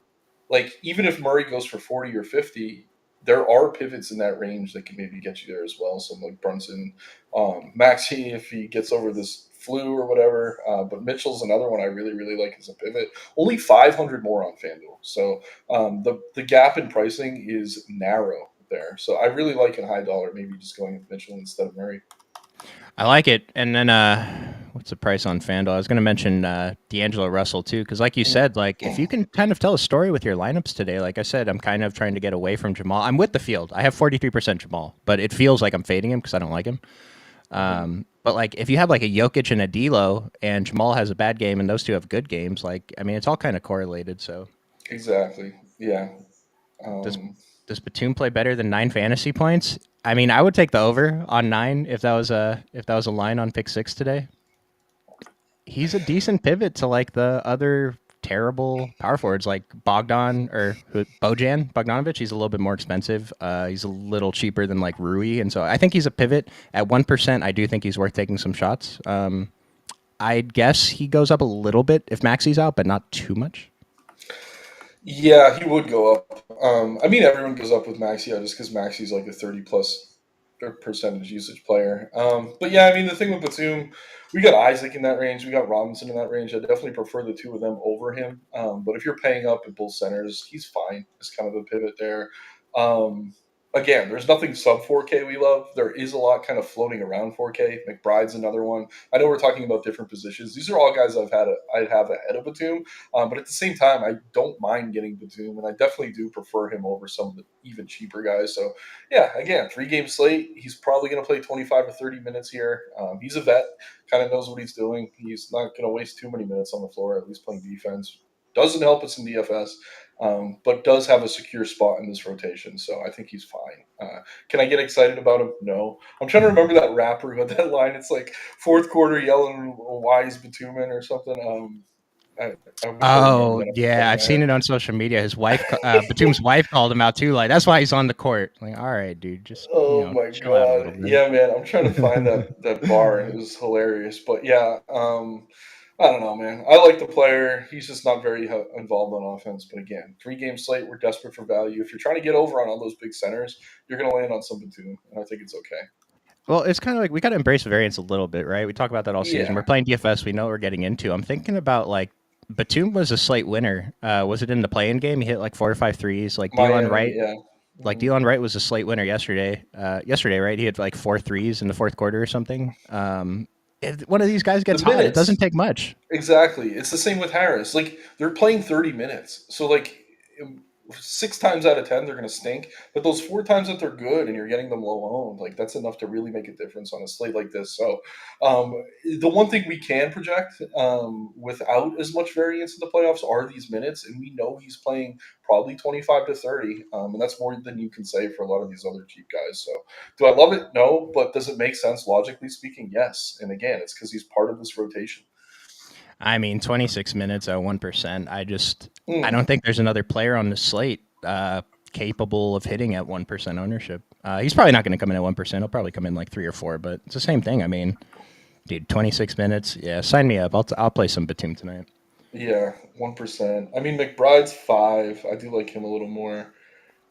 like even if Murray goes for 40 or 50, there are pivots in that range that can maybe get you there as well. So like Brunson, Maxey if he gets over this flu or whatever. But Mitchell's another one I really really like as a pivot. Only 500 more on FanDuel, so the gap in pricing is narrow there. So I really like in high dollar maybe just going with Mitchell instead of Murray. I like it. And then what's the price on FanDuel? I was going to mention D'Angelo Russell too, because like you said, like if you can kind of tell a story with your lineups today, like I said, I'm kind of trying to get away from Jamal. I'm with the field. I have 43% Jamal, but it feels like I'm fading him because I don't like him. But like if you have like a Jokic and a D'Lo, and Jamal has a bad game, and those two have good games, like I mean, it's all kind of correlated. So Exactly. Yeah. does Um, does Batum play better than 9 fantasy points? I mean, I would take the over on 9 if that was a line on pick 6 today. He's a decent pivot to like the other terrible power forwards like Bojan Bogdanovic. He's a little bit more expensive. He's a little cheaper than like Rui, and so I think he's a pivot at 1%. I do think he's worth taking some shots. I guess he goes up a little bit if Maxi's out, but not too much. yeah, he would go up. I mean, everyone goes up with Maxi just because Maxi's like a 30 plus percentage usage player. But yeah, I mean, the thing with Batum, we got Isaac in that range, we got Robinson in that range. I definitely prefer the two of them over him. But if you're paying up at both centers, he's fine. It's kind of a pivot there. Um, Again, there's nothing sub 4K we love. There is a lot kind of floating around 4K. McBride's another one. I know we're talking about different positions. These are all guys I'd have ahead of Batum. But at the same time, I don't mind getting Batum, and I definitely do prefer him over some of the even cheaper guys. So, yeah, again, 3 game slate. He's probably going to play 25 or 30 minutes here. He's a vet, kind of knows what he's doing. He's not going to waste too many minutes on the floor, at least playing defense. Doesn't help us in DFS, but does have a secure spot in this rotation. So I think he's fine. Can I get excited about him? No. I'm trying to remember that rapper who had that line. It's like fourth quarter yelling, "Why is Batuman?" or something. I wish I remember Oh that off the top yeah, of I've my seen head. it on social media. His wife, Batum's wife, called him out too. Like that's why he's on the court. Like, all right, dude, just Oh my chill out a little god. bit. Yeah, man. I'm trying to find that bar and it was hilarious. But yeah, I don't know, man. I like the player. He's just not very involved on offense. But again, 3 game slate. We're desperate for value. If you're trying to get over on all those big centers, you're going to land on some Batum, and I think it's okay. Well, it's kind of like we got to embrace variance a little bit, right? We talk about that all season. We're Yeah, playing DFS. We know what we're getting into. I'm thinking about like Batum was a slate winner. Was it in the play-in game? He hit like 4 or 5 threes. Miami. Yeah. Like Mhm. Delon Wright was a slate winner yesterday. Yesterday, right? He had like 4 threes in the fourth quarter or something. If one of these guys The gets hot, it doesn't minutes. take much. Exactly. It's the same with Harris. Like they're playing 30 minutes. So like 6 times out of 10 they're going to stink, but those 4 times that they're good and you're getting them low owned, like that's enough to really make a difference on a slate like this. So um, the one thing we can project without as much variance in the playoffs are these minutes, and we know he's playing probably 25 to 30, and that's more than you can say for a lot of these other cheap guys. So do I love it? No, but does it make sense logically speaking? Yes. And again, it's because he's part of this rotation. I mean, 26 minutes at 1%. I Mm. don't think there's another player on the slate capable of hitting at 1% ownership. He's probably not going to come in at 1%. He'll probably come in like 3 or 4, but it's the same thing. I mean, dude, 26 minutes. Yeah, sign me up. I'll play some Batum tonight. Yeah, 1%. I mean, McBride's 5. I do like him a little more.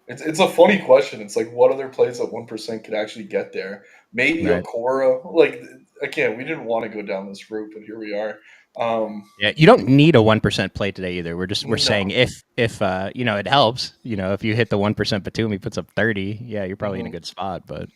It's a funny question. It's like what other plays at 1% could actually get there? Maybe a Right. Cora. Like again, we didn't want to go down this route, but here we are. Yeah, you don't need a 1% play today either. We're saying No. if it helps. If you hit the 1% Batum, he puts up 30. Yeah, you're probably in a Mhm. good spot. But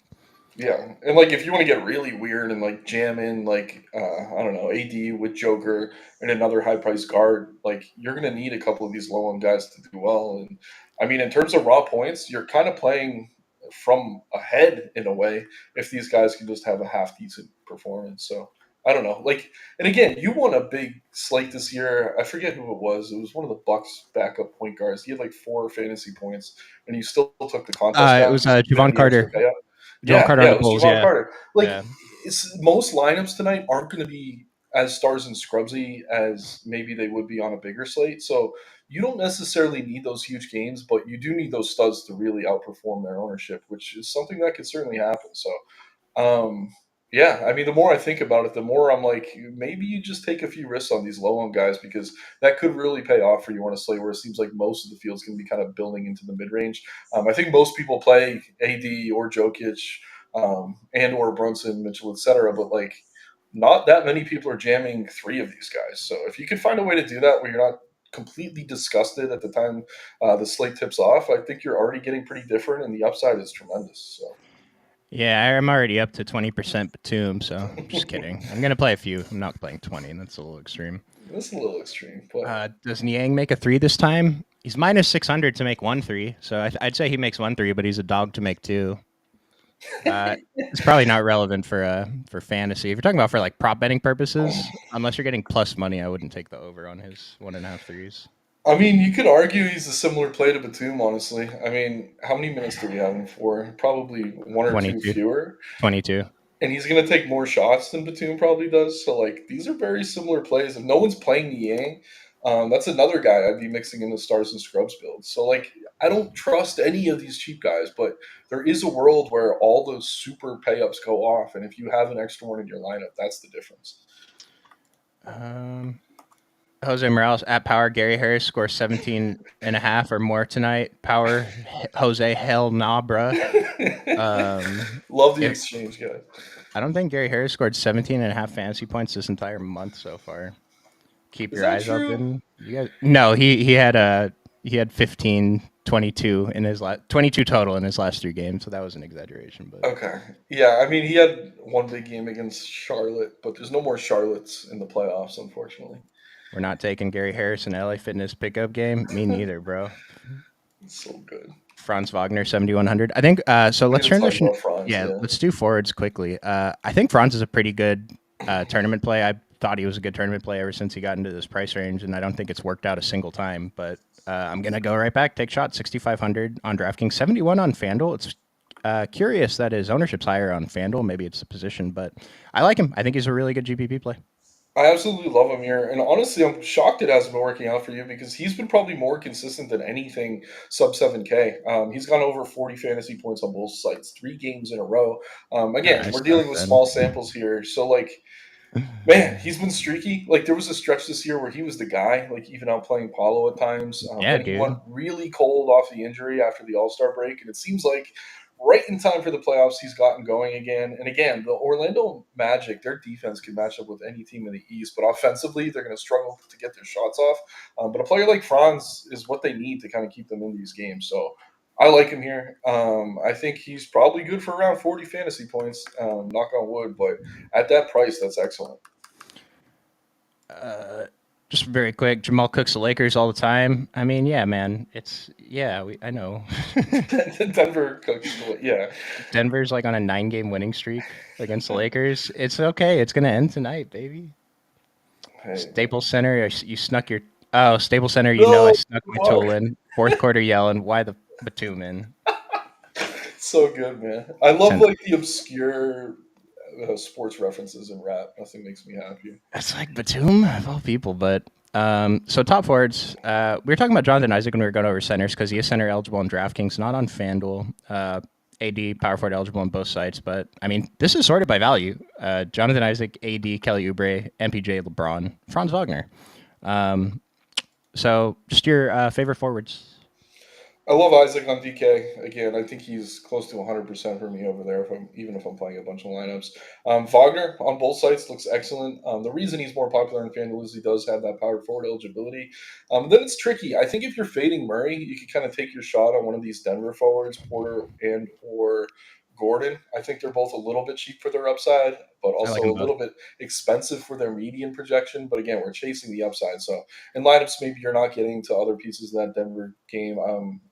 Yeah, and like if you want to get really weird and like jam in like I don't know AD with Joker and another high price guard, like you're gonna need a couple of these low end guys to do well. And I mean, in terms of raw points, you're kind of playing from ahead in a way if these guys can just have a half decent performance. So I don't know, like, and again, you won a big slate this year. I forget who it was. It was one of the Bucks backup point guards. He had like 4 fantasy points, and you still took the contest it down was because you didn't have Javon the extra Carter. payout. Javon Yeah, Carter on yeah, the it was Bulls. Javon Yeah, Carter. Like, yeah. most lineups tonight aren't going to be as stars and scrubsy as maybe they would be on a bigger slate. So you don't necessarily need those huge games, but you do need those studs to really outperform their ownership, which is something that could certainly happen. So um, yeah, I mean, the more I think about it, the more I'm like, maybe you just take a few risks on these low end guys because that could really pay off for you on a slate where it seems like most of the field's going to be kind of building into the mid range. I think most people play AD or Jokic and or Brunson, Mitchell, etc. But like, not that many people are jamming three of these guys. So if you could find a way to do that where you're not completely disgusted at the time the slate tips off, I think you're already getting pretty different, and the upside is tremendous. So. Yeah, I'm already up to 20% Batum, so I'm just kidding. I'm gonna play a few. I'm not playing 20. That's a little extreme. That's a little extreme, but Does Niang make a three this time? He's minus 600 to make 1 3, so I'd say he makes 1 3, but he's a dog to make two. Uh, it's probably not relevant for fantasy. If you're talking about for like prop betting purposes, unless you're getting plus money, I wouldn't take the over on his 1.5 threes. I mean, you could argue he's a similar play to Batum, honestly. I mean, how many minutes do we have him for? Probably one or two 22, fewer. 22. And he's going to take more shots than Batum probably does. So, like, these are very similar plays. If no one's playing the Yang, that's another guy I'd be mixing in the Stars and Scrubs build. So, like, I don't trust any of these cheap guys, but there is a world where all those super pay ups go off. And if you have an extra one in your lineup, that's the difference. Um, Jose Morales at Power. Gary Harris scores 17.5 or more tonight. Power. Jose, hell nah, bruh. Love the If exchange, guys. I don't think Gary Harris scored 17.5 fantasy points this entire month so far. Keep Is your that eyes true? open. You guys, no, he had 15, 22 in his 22 total in his last 3 games, so that was an exaggeration. But Okay. Yeah, I mean, he had one big game against Charlotte, but there's no more Charlottes in the playoffs, unfortunately. we're not taking Gary Harris in LA Fitness pickup game. Me neither, bro. It's so good. Franz Wagner 7,100. I think so. We Let's need to talk transition. about Franz, Yeah, yeah. let's do forwards quickly. I think Franz is a pretty good tournament play. I thought he was a good tournament play ever since he got into this price range, and I don't think it's worked out a single time. But I'm gonna go right back. Take shot 6,500 on DraftKings, 71 on FanDuel. It's curious that his ownership's higher on FanDuel. Maybe it's the position, but I like him. I think he's a really good GPP play. I absolutely love him here. And honestly, I'm shocked it hasn't been working out for you because he's been probably more consistent than anything sub 7K. He's gone over 40 fantasy points on both sites, 3 games in a row. Again, I we're suck dealing with then. small samples here. So, like, man, he's been streaky. Like there was a stretch this year where he was the guy, like even out playing Paulo at times. Yeah, Then he went dude. really cold off the injury after the All Star break, and it seems like right in time for the playoffs he's gotten going again. And again, the Orlando Magic, their defense can match up with any team in the East, but offensively they're going to struggle to get their shots off. But a player like Franz is what they need to kind of keep them in these games. So. I like him here. I think he's probably good for around 40 fantasy points. Knock on wood, but at that price, that's excellent. Just very quick, Jamal cooks the Lakers all the time. I mean, yeah, man. I know. Denver cooks. Yeah. Denver's like on a 9 game winning streak against the Lakers. It's okay. It's gonna end tonight, baby. Hey, man. Staples Center, you snuck your. Oh, Staples Center, I No, snuck my fuck. tool in. Fourth quarter yelling, why the Batum in? So good, man. I love Ten. like the obscure sports references in rap. Nothing makes me happier. That's like Batum of all people, but so top forwards. We were talking about Jonathan Isaac when we were going over centers because he is center eligible in DraftKings, not on FanDuel. AD power forward eligible on both sites, but I mean this is sorted by value. Jonathan Isaac, AD, Kelly Oubre, MPJ, LeBron, Franz Wagner. So just your favorite forwards. I love Isaac on DK. Again, I think he's close to 100% for me over there. Even if I'm playing a bunch of lineups, Wagner on both sites looks excellent. The reason he's more popular in FanDuel is he does have that power forward eligibility. Then it's tricky. I think if you're fading Murray, you can kind of take your shot on one of these Denver forwards, Porter and or Gordon. I think they're both a little bit cheap for their upside, but I like also them a both. little bit expensive for their median projection. But again, we're chasing the upside, so in lineups maybe you're not getting to other pieces of that Denver game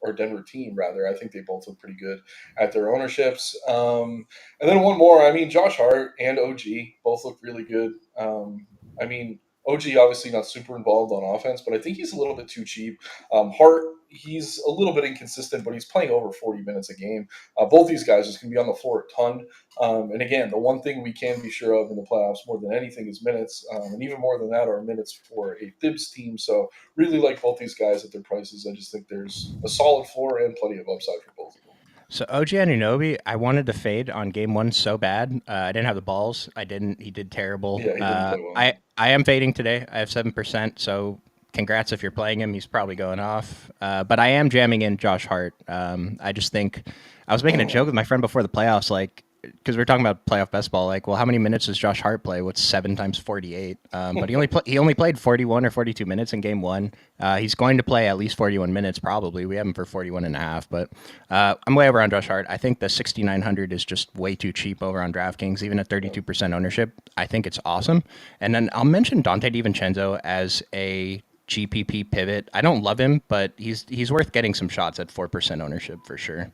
or Denver team rather. I think they both look pretty good at their ownerships. And then one more. I mean, Josh Hart and OG both look really good. I mean, OG obviously not super involved on offense, but I think he's a little bit too cheap. Hart, he's a little bit inconsistent, but he's playing over 40 minutes a game. Both these guys just going to be on the floor a ton. And again, the one thing we can be sure of in the playoffs more than anything is minutes. And even more than that are minutes for a Thibs team. So really like both these guys at their prices. I just think there's a solid floor and plenty of upside for both of them. So OG Anunoby, I wanted to fade on game one so bad. I didn't have the balls. I didn't. He did terrible. Yeah, he didn't play well. I am fading today. I have 7%. So congrats if you're playing him. He's probably going off. But I am jamming in Josh Hart. I just think I was making a joke with my friend before the playoffs, like because we were talking about playoff best ball. Like, well, how many minutes does Josh Hart play? What's 7 times 48? But he only played 41 or 42 minutes in game one. He's going to play at least 41 minutes probably. We have him for 41 and a half. But I'm way over on Josh Hart. I think the 6,900 is just way too cheap over on DraftKings, even at 32% ownership. I think it's awesome. And then I'll mention Dante DiVincenzo as a GPP pivot. I don't love him, but he's worth getting some shots at 4% ownership for sure.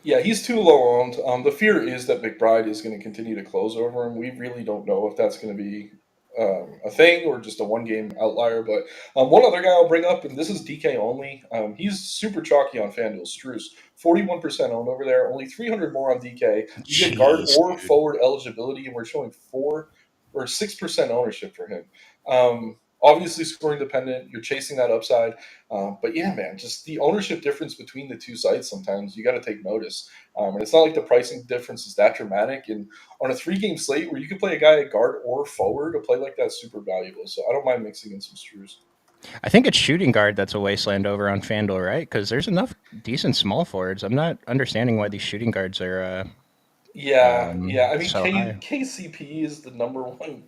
Yeah, he's too low owned. The fear is that McBride is going to continue to close over him. We really don't know if that's going to be a thing or just a one game outlier. But one other guy I'll bring up, and this is DK only. He's super chalky on FanDuel. Struce, 41% owned over there, only 300 more on DK. You get guard Jeez, or dude. forward eligibility, and we're showing 4 or 6% ownership for him. Obviously, scoring dependent. You're chasing that upside. But yeah, man, just the ownership difference between the two sites sometimes you got to take notice. And it's not like the pricing difference is that dramatic. And on a 3 game slate where you can play a guy at guard or forward, a play like that's super valuable. So I don't mind mixing in some screws. I think it's shooting guard that's a wasteland over on FanDuel, right? Because there's enough decent small forwards. I'm not understanding why these shooting guards are Yeah, yeah. I mean, so high. KCP is the number one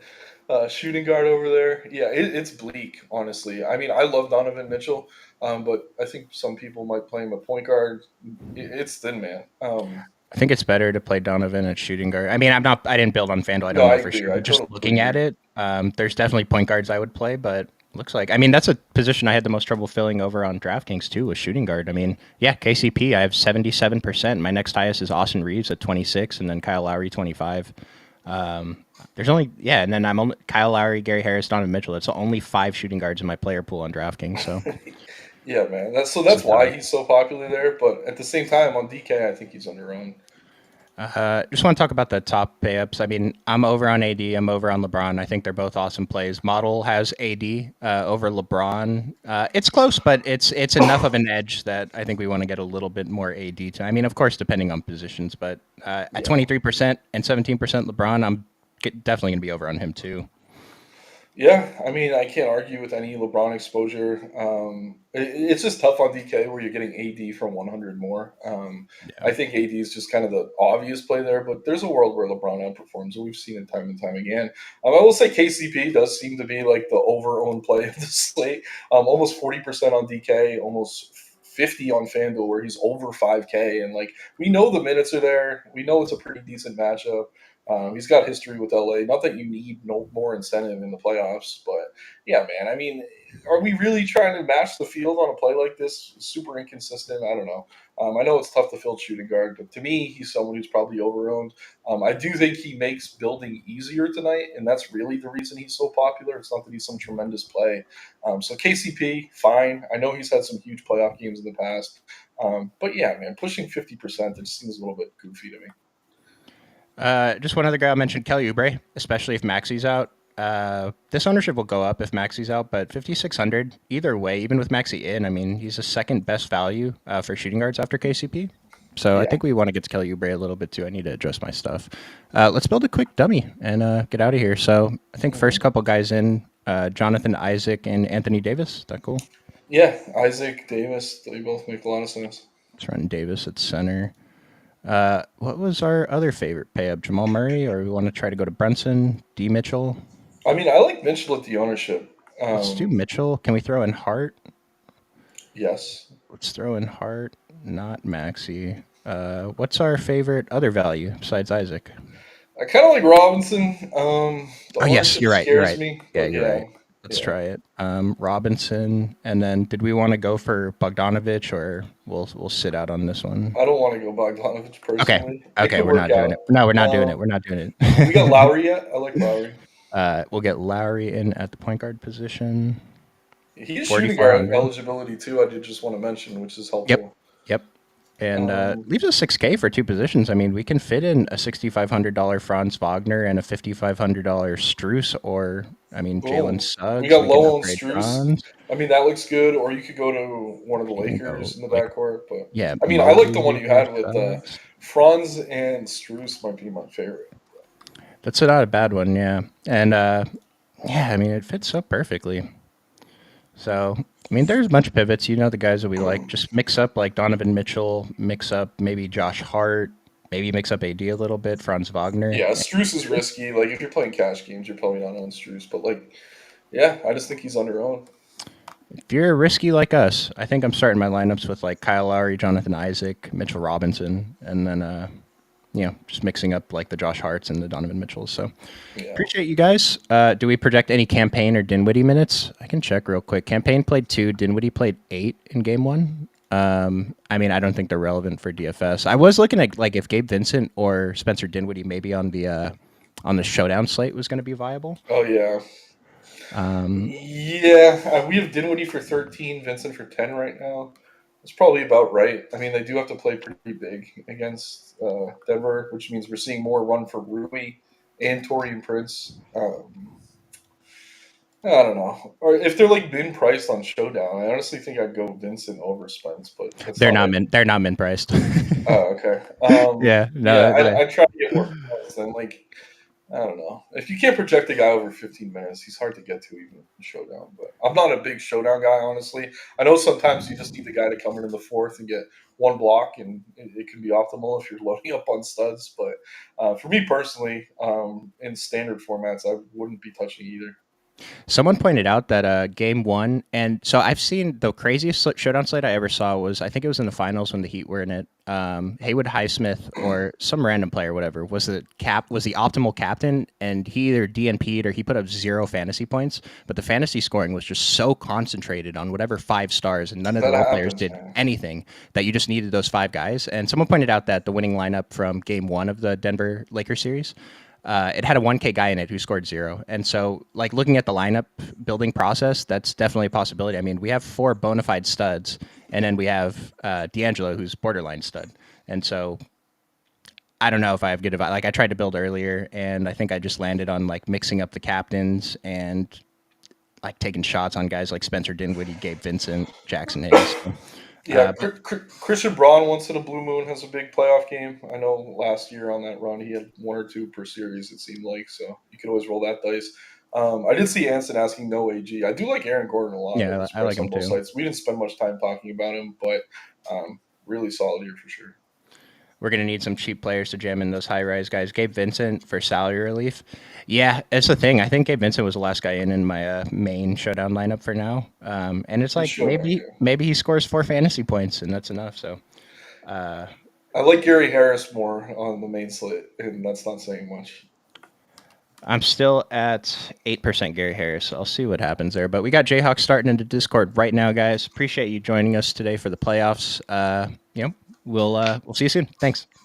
shooting guard over there. Yeah, it's bleak, honestly. I mean, I love Donovan Mitchell, but I think some people might play him a point guard. It's thin, man. I think it's better to play Donovan at shooting guard. I mean, I'm not. I didn't build on FanDuel. I No, don't I know for agree. sure. I But just totally looking at agree. it, there's definitely point guards I would play. But looks like, I mean, that's a position I had the most trouble filling over on DraftKings too, was shooting guard. I mean, yeah, KCP, I have 77%. My next highest is Austin Reeves at 26, and then Kyle Lowry 25. There's only and then I'm only Kyle Lowry, Gary Harris, Donovan Mitchell. That's only 5 shooting guards in my player pool on DraftKings. So Yeah, man. it's That's why tough. he's so popular there. But at the same time, on DK, I think he's underowned. Just want to talk about the top pay ups. I mean, I'm over on AD. I'm over on LeBron. I think they're both awesome plays. Model has AD over LeBron. It's close, but it's enough of an edge that I think we want to get a little bit more AD. I mean, of course, depending on positions, but at Yeah. 23% and 17% LeBron, I'm definitely going to be over on him too. Yeah, I mean, I can't argue with any LeBron exposure. It's just tough on DK where you're getting AD from 100 more. Yeah. I think AD is just kind of the obvious play there, but there's a world where LeBron outperforms, and we've seen it time and time again. I will say KCP does seem to be like the over-owned play of the slate. Almost 40% on DK, almost 50 on FanDuel, where he's over 5K. And like, we know the minutes are there. We know it's a pretty decent matchup. He's got history with LA. Not that you need no more incentive in the playoffs, but yeah, man. I mean, are we really trying to match the field on a play like this? Super inconsistent. I don't know. I know it's tough to field shooting guard, but to me, he's someone who's probably overowned. I do think he makes building easier tonight, and that's really the reason he's so popular. It's not that he's some tremendous play. So KCP, fine. I know he's had some huge playoff games in the past, but yeah, man, pushing 50%, it just seems a little bit goofy to me. Just one other guy I'll mention, Kelly Oubre, especially if Maxi's out. This ownership will go up if Maxi's out, but 5,600 either way, even with Maxi in, I mean, he's the second best value for shooting guards after KCP. So I Yeah. think we want to get to Kelly Oubre a little bit too. I need to adjust my stuff. Let's build a quick dummy and get out of here. So I think first Mhm. couple guys in, Jonathan Isaac and Anthony Davis. Is that cool? Yeah, Isaac, Davis, they both make a lot of sense. Let's run Davis at center. What was our other favorite pay up? Jamal Murray, or we want to try to go to Brunson, D. Mitchell? I mean, I like Mitchell at the ownership. Let's do Mitchell. Can we throw in Hart? Yes. Let's throw in Hart, not Maxey. What's our favorite other value besides Isaac? I kind of like Robinson. The Oh yes, ownership you're right. You're scares right. me, Yeah, but you're right. Let's yeah. try it. Robinson, and then did we want to go for Bogdanovich, or we'll sit out on this one? I don't want to go Bogdanovich Okay. personally. It Okay, could we're work not doing out. it. No, we're not doing it. We're not doing We got it. Lowry yet? I like Lowry. We'll get Lowry in at the point guard position. He's shooting guard 4,400. eligibility too. I did just want to mention, which is Yep. helpful. Yep. And Um, leaves us $6K for two positions. I mean, we can fit in a $6,500 Franz Wagner and a $5,500 Struess, or I mean, Jalen boom. We Suggs. got We can low on upgrade Struess. Franz. I mean, that looks good. Or you could go to one of the You can go Lakers in the like, backcourt. But yeah, I mean, I like the one Mobley you or had with Suggs. Franz and Struess. Might be my favorite. That's not a bad one, yeah. And yeah, I mean, it fits up perfectly. So, I mean, there's a bunch of pivots. You know, the guys that we like. Just mix up like Donovan Mitchell, mix up maybe Josh Hart, maybe mix up AD a little bit, Franz Wagner. Yeah, Struess is risky. Like if you're playing cash games, you're probably not on Struess. But like, yeah, I just think he's under owned. If you're risky like us, I think I'm starting my lineups with like Kyle Lowry, Jonathan Isaac, Mitchell Robinson, and then just mixing up like the Josh Harts and the Donovan Mitchells. So Yeah. appreciate you guys. Do we project any Campaign or Dinwiddie minutes? I can check real quick. Campaign played 2, Dinwiddie played 8 in game 1. I mean, I don't think they're relevant for DFS. I was looking at like if Gabe Vincent or Spencer Dinwiddie maybe on the showdown slate was going to be viable. Oh yeah. We have Dinwiddie for 13, Vincent for 10 right now. It's probably about right. I mean, they do have to play pretty big against Denver, which means we're seeing more run for Rui and Torian Prince. I don't know. Or if they're like min priced on Showdown, I honestly think I'd go Vincent over Spence, but that's They're not not like. min. They're not min priced. Oh, okay. Yeah. No. Yeah, I try to get more priced. And like, I don't know. If you can't project a guy over 15 minutes, he's hard to get to even in Showdown. But I'm not a big Showdown guy, honestly. I know sometimes you just need the guy to come in the fourth and get one block, and it can be optimal if you're loading up on studs. But for me personally, in standard formats, I wouldn't be touching either. Someone pointed out that game 1, and so I've seen the craziest showdown slate I ever saw was I think it was in the finals when the Heat were in it. Haywood Highsmith or some random player, whatever, was the optimal captain, and he either DNP'd or he put up 0 fantasy points, but the fantasy scoring was just so concentrated on whatever 5 stars, and none of the That role players happens, did man. anything, that you just needed those 5 guys. And someone pointed out that the winning lineup from game 1 of the Denver Lakers series, it had a 1K guy in it who scored 0. And so, like, looking at the lineup building process, that's definitely a possibility. I mean, we have 4 bona fide studs, and then we have D'Angelo, who's borderline stud. And so, I don't know if I have good advice. Like, I tried to build earlier, and I think I just landed on, like, mixing up the captains and, like, taking shots on guys like Spencer Dinwiddie, Gabe Vincent, Jackson Hayes. Yeah, But Christian Braun once in a blue moon has a big playoff game. I know last year on that run he had 1 or 2 per series. It seemed like, so you could always roll that dice. I did see Anson asking no AG. I do like Aaron Gordon a lot. yeah, He's I like priced him on both too. sides. We didn't spend much time talking about him, but really solid year for sure. We're going to need some cheap players to jam in those high-rise guys. Gabe Vincent for salary relief. Yeah, it's the thing. I think Gabe Vincent was the last guy in my main showdown lineup for now. And it's Good like showdown, maybe yeah. maybe he scores 4 fantasy points, and that's enough. So I like Gary Harris more on the main slate, and that's not saying much. I'm still at 8% Gary Harris. I'll see what happens there. But we got Jayhawk starting into Discord right now, guys. Appreciate you joining us today for the playoffs. We'll see you soon. Thanks.